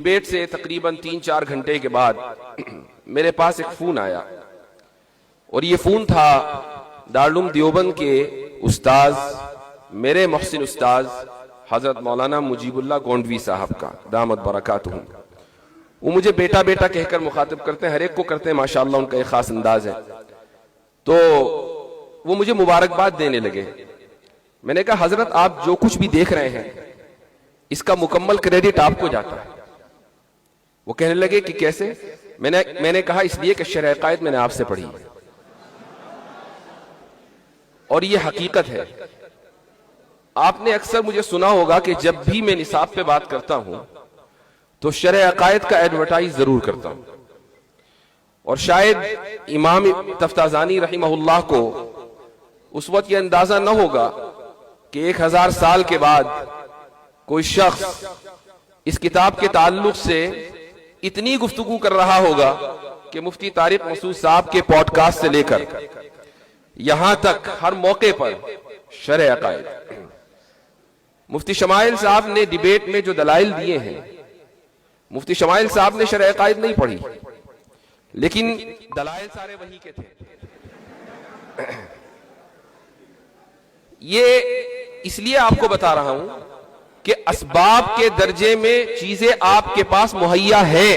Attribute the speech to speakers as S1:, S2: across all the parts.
S1: Debate से तकरीबन 3-4 घंटे के बाद मेरे पास एक फोन आया और ये फोन था दारुल देवबंद के उस्ताज, मेरे मोहसिन उस्ताज हजरत मौलाना मुजीबुल्लाह गोंडवी साहब का, दामत बरकातुहू। वो मुझे बेटा बेटा कहकर मुखातिब करते हैं, हर एक को करते हैं, माशाअल्लाह उनका एक खास अंदाज है। तो वो मुझे मुबारकबाद देने लगे। मैंने कहा हजरत आप जो कुछ भी देख रहे हैं इसका मुकम्मल क्रेडिट आपको जाता है। वो कहने लगे कि कैसे? मैंने कहा इसलिए कि शरअ कायद मैंने आपसे पढ़ी और ये हकीकत है। आपने अक्सर मुझे सुना होगा कि जब भी मैं निसाब पे बात करता हूं तो शरअ कायद का एडवर्टाइज जरूर करता हूं। और शायद इमाम तफ्ताजानी रहिमहुल्लाह को उस वक्त यह अंदाजा न होगा कि 1000 साल के बाद कोई शख्स इस किताब के ताल्लुक से इतनी गुफ्तगू कर रहा होगा कि मुफ्ती तारिक मसूद साहब के पॉडकास्ट से लेकर यहां तक हर मौके पर शरअ अकायद। मुफ्ती शमाइल साहब ने डिबेट में जो दलाइल दिए हैं, मुफ्ती शमाइल साहब ने शरअ अकायद नहीं पढ़ी, लेकिन दलाइल सारे वही के थे। ये इसलिए आपको बता रहा हूं कि असबाब के दर्जे में चीजें आपके पास मुहैया हैं।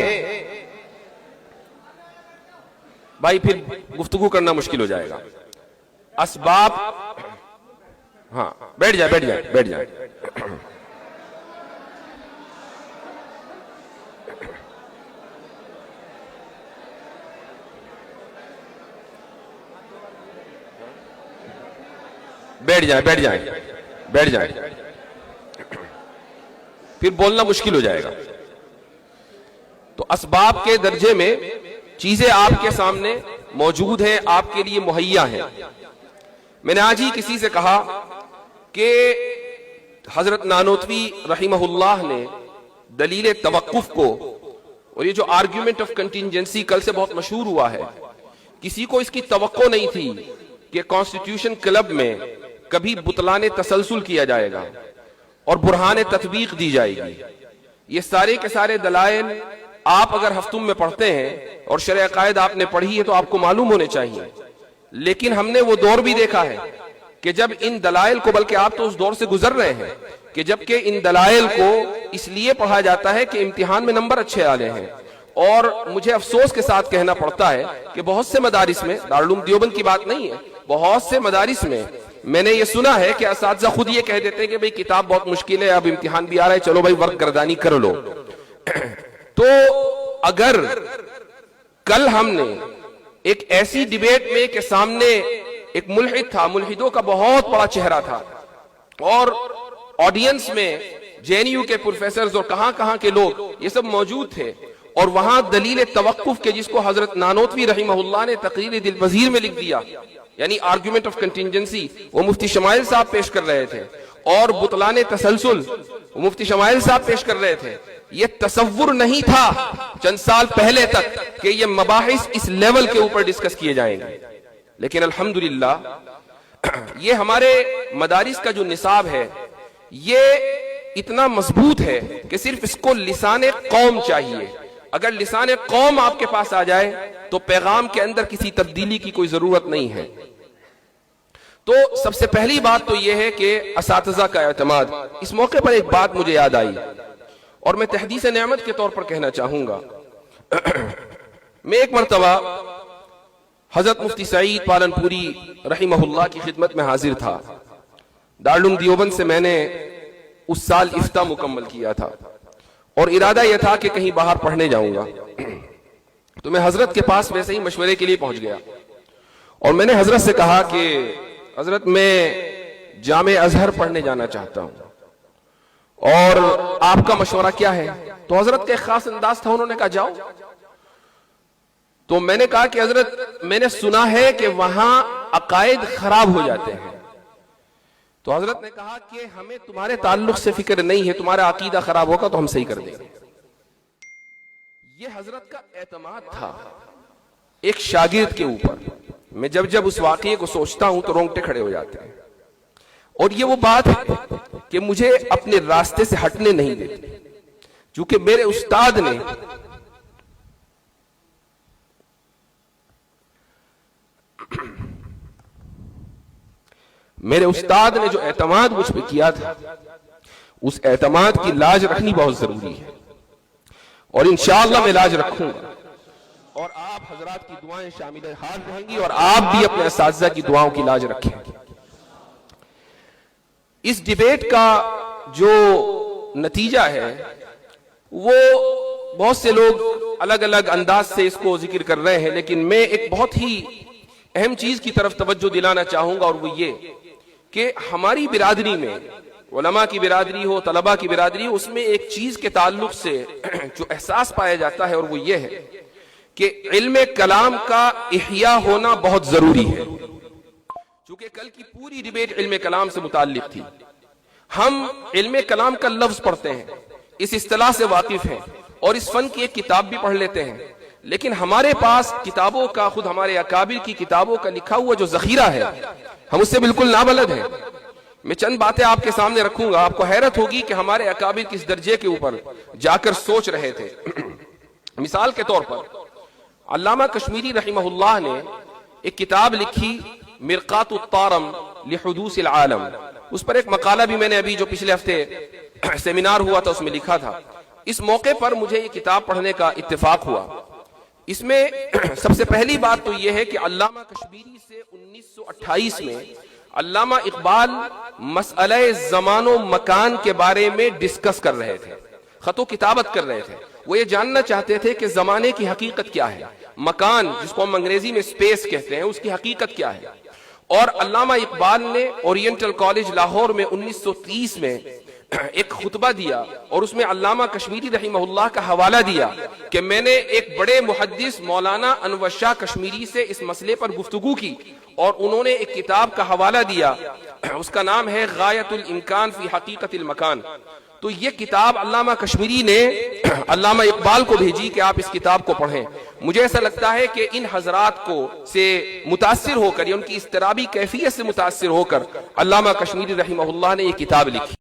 S1: भाई फिर गुफ्तगू करना मुश्किल हो जाएगा। असबाब, हाँ बैठ जाए बैठ जाए बैठ जाए। बैठ जाए बैठ जाए बैठ जाए, फिर बोलना मुश्किल हो जाएगा। तो असबाब के दर्जे में चीजें आपके सामने मौजूद हैं, आपके लिए मुहैया हैं। मैंने आज ही किसी से कहा कि हजरत नानोतवी रहिमहुल्लाह ने दलील तवक्कुफ को, और ये जो आर्ग्यूमेंट ऑफ कंटिजेंसी कल से बहुत मशहूर हुआ है, किसी को इसकी तवक्को नहीं थी कि कॉन्स्टिट्यूशन क्लब में कभी बुतलाने तसलसल किया जाएगा और बुरहान तत्वीक दी जाएगी। ये सारे के सारे दलाइल आप अगर हफ्तुम में पढ़ते हैं और शरअ कायद आपने पढ़ी है तो आपको मालूम होने चाहिए। लेकिन हमने वो दौर भी देखा है कि जब इन दलाइल को, बल्कि आप तो उस दौर से गुजर रहे हैं कि जबकि इन दलाइल को इसलिए पढ़ा जाता है कि इम्तिहान में नंबर अच्छे आले हैं। और मुझे अफसोस के साथ कहना पड़ता है कि बहुत से मदारिस में, दारुल देवबंद की बात नहीं है, बहुत से मदारिस में मैंने ये सुना है कि असातिज़ा खुद ये कह देते हैं कि भाई किताब बहुत मुश्किल है, अब इम्तिहान भी आ रहा है, चलो भाई वर्क गर्दानी कर लो। तो अगर कल हमने एक ऐसी डिबेट में के सामने एक मुल्हिद था, मुल्हिदों का बहुत बड़ा चेहरा था, और ऑडियंस में जेएनयू के प्रोफेसर और कहां के लोग ये सब मौजूद थे, और वहां दलील तवक्कुफ के, जिसको हजरत नानोतवी रहिमहुल्लाह ने तकरीर दिलपजीर में लिख दिया, यानी आर्ग्यूमेंट ऑफ कंटिजेंसी, वो मुफ्ती शमाइल साहब पेश कर रहे थे, और बुतलाने तसलसल वो मुफ्ती शमाइल साहब पेश कर रहे थे। ये तसव्वुर नहीं था चंद साल पहले तक कि ये मबाहिस इस लेवल के ऊपर डिस्कस किए जाएंगे। लेकिन अल्हम्दुलिल्लाह ये हमारे मदारिस का जो निसाब है ये इतना मजबूत है कि सिर्फ इसको लिसाने कौम चाहिए। अगर लिसाने कौम आपके पास आ जाए तो पैगाम के अंदर किसी तब्दीली की कोई जरूरत नहीं है। तो सबसे पहली बात तो यह है कि असातिज़ा का एतमाद। इस मौके पर एक बात मुझे याद आई और मैं तहदीस नेमत के तौर पर कहना चाहूंगा। मैं एक मरतबा हजरत मुफ्ती सईद पालनपुरी रहिमहुल्लाह की खिदमत में हाजिर था। दारुल देवबंद से मैंने उस साल इफ्ता मुकम्मल किया था और इरादा यह था कि कहीं बाहर पढ़ने जाऊंगा। तो मैं हजरत के पास वैसे ही मशवरे के लिए पहुंच गया और मैंने हजरत से कहा कि हजरत मैं जामे अजहर पढ़ने जाना चाहता हूं और आपका मशवरा क्या है? तो हजरत का एक खास अंदाज था, उन्होंने कहा जाओ। तो मैंने कहा कि हजरत मैंने सुना है कि वहां अकायद खराब हो जाते हैं। तो हजरत ने कहा कि हमें तुम्हारे ताल्लुक से फिक्र नहीं है, तुम्हारा अकीदा खराब होगा तो हम सही कर देंगे। ये हजरत का एतमाद था एक शागिर्द के ऊपर। मैं जब उस वाकये को सोचता हूं तो रोंगटे खड़े हो जाते हैं। और ये वो बात है कि मुझे अपने रास्ते से हटने नहीं देती। चूंकि मेरे उस्ताद ने जो एतमाद मुझ पे किया था, उस एतमाद की लाज रखनी बहुत जरूरी है और इंशाअल्लाह मैं लाज रखूंगा। और आप हजरात की दुआएं शामिल हाल रहेंगी और आप भी अपने असातिज़ा की दुआओं की लाज रखेंगे। इस डिबेट का जो नतीजा है वो बहुत से लोग अलग अलग अंदाज से इसको जिक्र कर रहे हैं, लेकिन मैं एक बहुत ही अहम चीज की तरफ तवज्जो दिलाना चाहूंगा और वो ये कि हमारी बिरादरी में, उलमा की बिरादरी हो, तलबा की बिरादरी हो, उसमें एक चीज के ताल्लुक से जो एहसास पाया जाता है और वो ये है कि इल्म कलाम का इह्या होना बहुत जरूरी है। चूंकि कल की पूरी डिबेट इल्म कलाम से मुताल्लिक थी। हम इल्म कलाम का लफ्ज पढ़ते हैं, इस इस्तिलाह से वाकिफ हैं और इस फन की एक किताब भी पढ़ लेते हैं, लेकिन हमारे पास किताबों का, खुद हमारे अकाबिर की किताबों का लिखा हुआ जो जखीरा है, हम उससे बिल्कुल नाबलद हैं। मैं चंद बातें आपके सामने रखूंगा, आपको हैरत होगी कि हमारे अकाबिर किस दर्जे के ऊपर जाकर सोच रहे थे। मिसाल के तौर पर अल्लामा कश्मीरी रहमहुल्लाह ने एक किताब लिखी, मिरकातुत तारम लिहुदूसिल आलम। उस पर एक मकाला भी मैंने अभी जो पिछले हफ्ते सेमिनार हुआ था उसमें लिखा था। इस मौके पर मुझे ये किताब पढ़ने का इत्तेफाक हुआ। इसमें सबसे पहली बात तो यह है कि अल्लामा कश्मीरी से 1928 में अल्लामा इकबाल मसअले ज़मानो मकान के बारे में डिस्कस कर रहे थे, खतो किताबत कर रहे थे। वो ये जानना चाहते थे कि जमाने की हकीकत क्या है, मकान जिसको हम अंग्रेजी में स्पेस कहते हैं, उसकी हकीकत क्या है। और अल्लामा इकबाल ने ओरिएंटल कॉलेज लाहौर में 1930 में एक खुतबा दिया और उसमें अल्लामा कश्मीरी रहमहुल्लाह का हवाला दिया कि मैंने एक बड़े मुहद्दिस मौलाना अनवर शाह कश्मीरी से इस मसले पर गुफ्तगू की और उन्होंने एक किताब का हवाला दिया, उसका नाम है गायतुल इम्कान फी हकीकतिल मकान। तो ये किताब अल्लामा कश्मीरी ने अल्लामा इकबाल को भेजी कि आप इस किताब को पढ़ें। मुझे ऐसा लगता है कि इन हजरात को से मुतासिर होकर या उनकी इस्तराबी कैफियत से मुतासिर होकर अल्लामा कश्मीरी रहमहुल्लाह ने ये किताब लिखी।